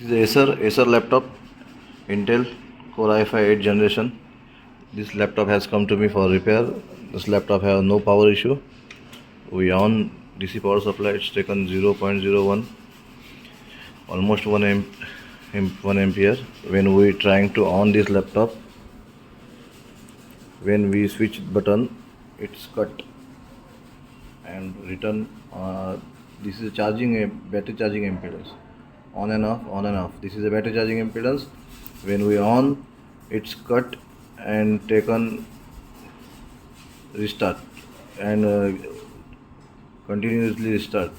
This is Acer laptop, Intel Core i5 8th generation. This laptop has come to me for repair. This laptop has no power issue. We on DC power supply. It's taken 0.01, almost 1 ampere. When we trying to on this laptop, when we switch button, it's cut and return. This is charging a battery charging impedance. On and off, on and off. This is a battery charging impedance. When we on, it's cut and taken restart and continuously restart.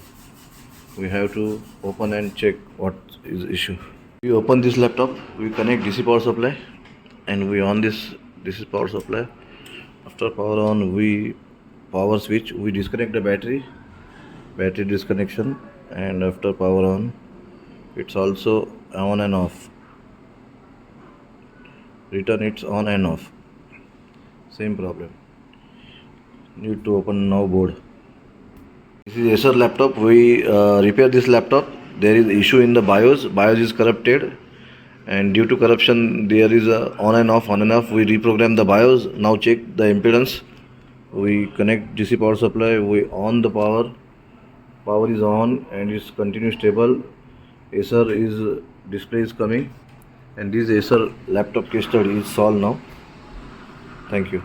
We have to open and check what is the issue. We open this laptop, we connect DC power supply and we on this is power supply. After power on, we power switch, we disconnect the battery disconnection, and after power on, it's also on and off. Return, it's on and off. Same problem. Need to open now board. This is Acer laptop. We repair this laptop. There is issue in the BIOS. BIOS is corrupted, and due to corruption there is a on and off. We reprogram the BIOS. Now check the impedance. We connect DC power supply. We on the power. Power is on and it's continue stable. Acer is display is coming, and this Acer laptop case study is solved now. Thank you.